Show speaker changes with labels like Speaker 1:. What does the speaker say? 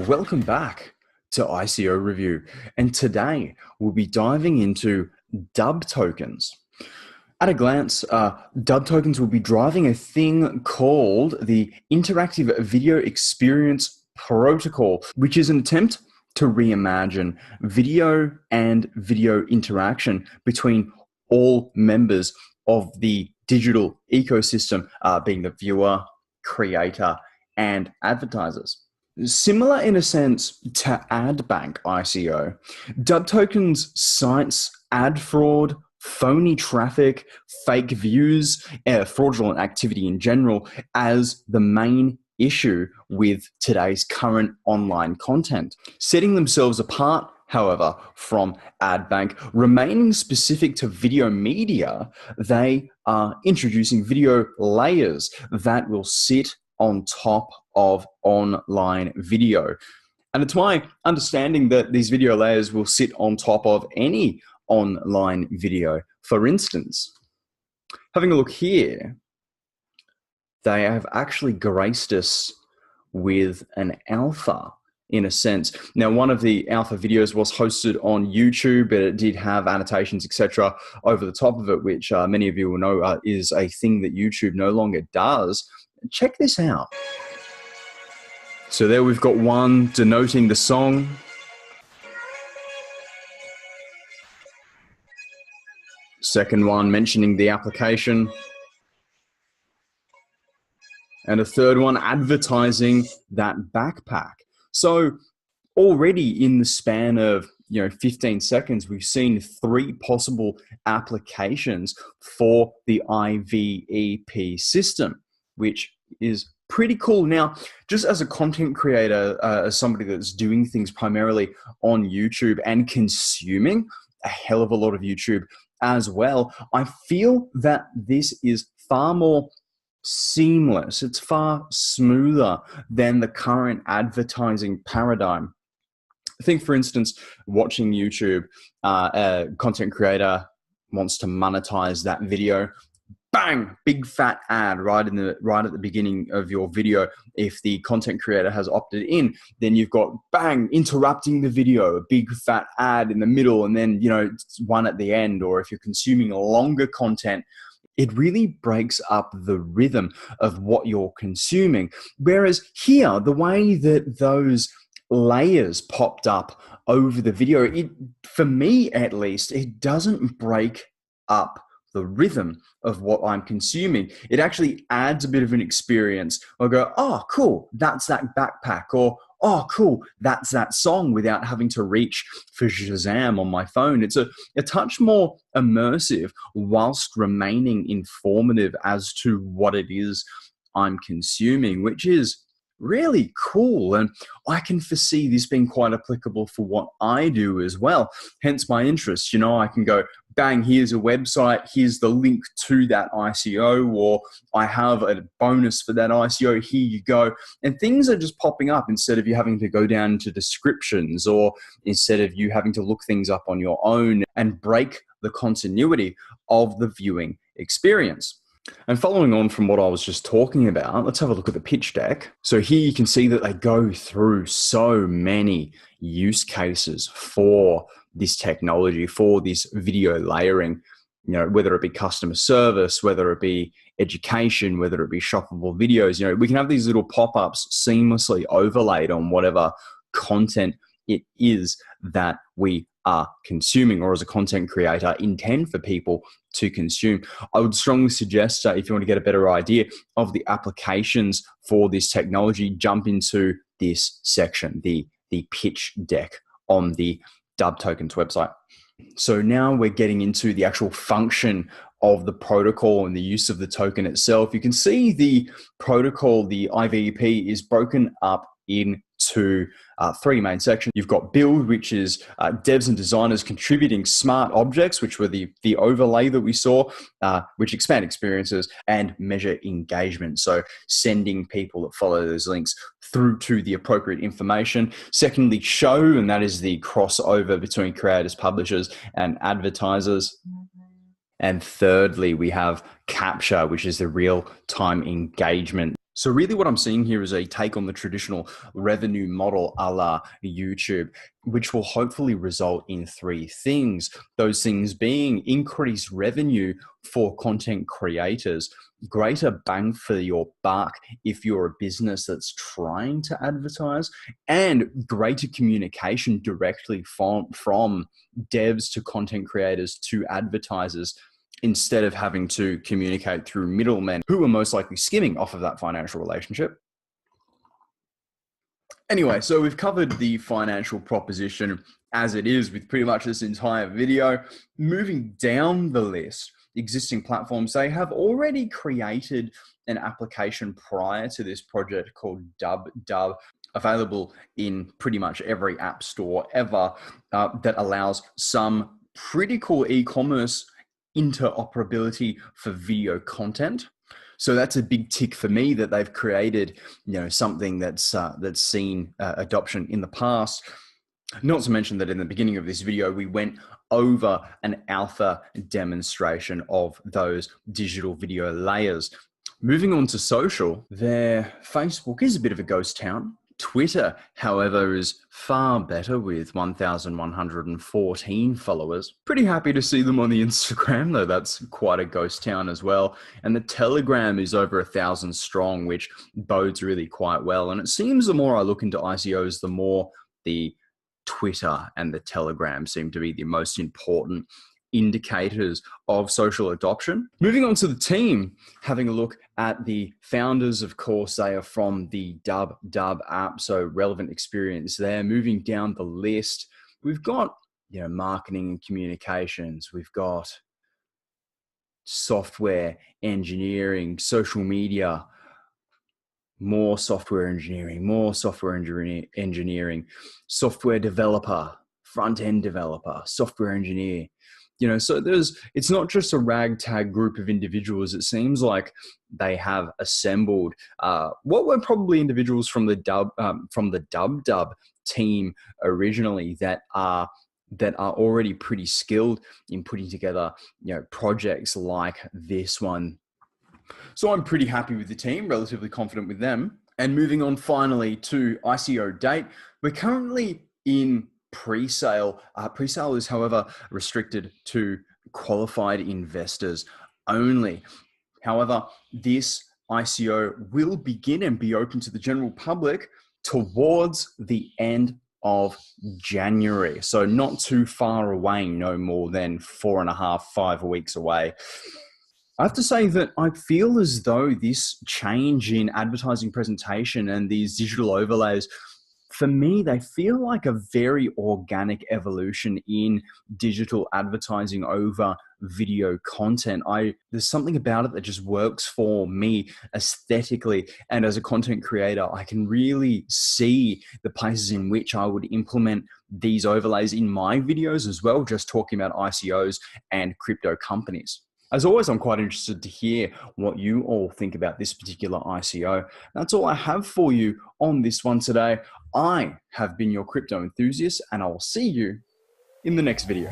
Speaker 1: welcome back to ICO Review. And today we'll be diving into dub tokens. At a glance, dub tokens will be driving a thing called the Interactive Video Experience Protocol, which is an attempt to reimagine video and video interaction between all members of the digital ecosystem, being the viewer, creator, and advertisers. Similar in a sense to AdBank ICO, dub tokens cites ad fraud, phony traffic, fake views, fraudulent activity in general as the main issue with today's current online content. Setting themselves apart, however, from AdBank, remaining specific to video media, they are introducing video layers that will sit on top of online video. And it's my understanding that these video layers will sit on top of any online video. For instance, having a look here, they have actually graced us with an alpha in a sense. Now, one of the alpha videos was hosted on YouTube, but it did have annotations, etc., over the top of it, which many of you will know is a thing that YouTube no longer does. Check this out. So there we've got one denoting the song. Second one mentioning the application. And a third one advertising that backpack. So already in the span of 15 seconds, we've seen 3 possible applications for the IVEP system, which is pretty cool. Now, just as a content creator, as somebody that's doing things primarily on YouTube and consuming a hell of a lot of YouTube as well, I feel that this is far more seamless. It's far smoother than the current advertising paradigm. Think, for instance, watching YouTube, a content creator wants to monetize that video. Bang! Big fat ad right at the beginning of your video. If the content creator has opted in, then you've got bang interrupting the video, a big fat ad in the middle, and then one at the end. Or if you're consuming longer content, it really breaks up the rhythm of what you're consuming. Whereas here, the way that those layers popped up over the video, for me at least, it doesn't break up the rhythm of what I'm consuming. It actually adds a bit of an experience. I'll go, oh, cool, that's that backpack, or oh, cool, that's that song, without having to reach for Shazam on my phone. It's a touch more immersive whilst remaining informative as to what it is I'm consuming, which is really cool. And I can foresee this being quite applicable for what I do as well. Hence my interest. I can go, bang, here's a website, here's the link to that ICO, or I have a bonus for that ICO, here you go. And things are just popping up instead of you having to go down to descriptions, or instead of you having to look things up on your own and break the continuity of the viewing experience. And following on from what I was just talking about, let's have a look at the pitch deck. So here you can see that they go through so many use cases for this technology, for this video layering, whether it be customer service, whether it be education, whether it be shoppable videos. We can have these little pop-ups seamlessly overlaid on whatever content it is that we are consuming, or as a content creator intend for people to consume. I would strongly suggest, if you want to get a better idea of the applications for this technology, jump into this section, the pitch deck on the Dubtokens website. So now we're getting into the actual function of the protocol and the use of the token itself. You can see the protocol, the IVEP, is broken up into 3 main sections. You've got build, which is devs and designers contributing smart objects, which were the overlay that we saw, which expand experiences, and measure engagement. So sending people that follow those links through to the appropriate information. Secondly, show, and that is the crossover between creators, publishers, and advertisers. And thirdly, we have capture, which is the real-time engagement. So really what I'm seeing here is a take on the traditional revenue model a la YouTube, which will hopefully result in three things. Those things being increased revenue for content creators, greater bang for your buck if you're a business that's trying to advertise, and greater communication directly from devs to content creators to advertisers, instead of having to communicate through middlemen who are most likely skimming off of that financial relationship. Anyway, so we've covered the financial proposition as it is with pretty much this entire video. Moving down the list, existing platforms, they have already created an application prior to this project called Dub, available in pretty much every app store ever, that allows some pretty cool e-commerce interoperability for video content. So that's a big tick for me that they've created, something that's seen adoption in the past. Not to mention that in the beginning of this video, we went over an alpha demonstration of those digital video layers. Moving on to social, their Facebook is a bit of a ghost town. Twitter, however, is far better with 1,114 followers. Pretty happy to see them on the Instagram, though that's quite a ghost town as well. And the Telegram is over 1,000 strong, which bodes really quite well. And it seems the more I look into ICOs, the more the Twitter and the Telegram seem to be the most important indicators of social adoption. Moving on to the team, having a look at the founders, of course, they are from the Dub app, so relevant experience there. Moving down the list, we've got marketing and communications, we've got software engineering, social media, more software engineering, software developer, front-end developer, software engineer. So it's not just a ragtag group of individuals. It seems like they have assembled what were probably individuals from the Dub team originally that are already pretty skilled in putting together projects like this one. So I'm pretty happy with the team, relatively confident with them. And moving on finally to ICO date, we're currently in pre-sale. Pre-sale is, however, restricted to qualified investors only. However, this ICO will begin and be open to the general public towards the end of January. So not too far away, no more than 4.5, 5 weeks away. I have to say that I feel as though this change in advertising presentation and these digital overlays, for me, they feel like a very organic evolution in digital advertising over video content. There's something about it that just works for me aesthetically. And as a content creator, I can really see the places in which I would implement these overlays in my videos as well, just talking about ICOs and crypto companies. As always, I'm quite interested to hear what you all think about this particular ICO. That's all I have for you on this one today. I have been your crypto enthusiast, and I will see you in the next video.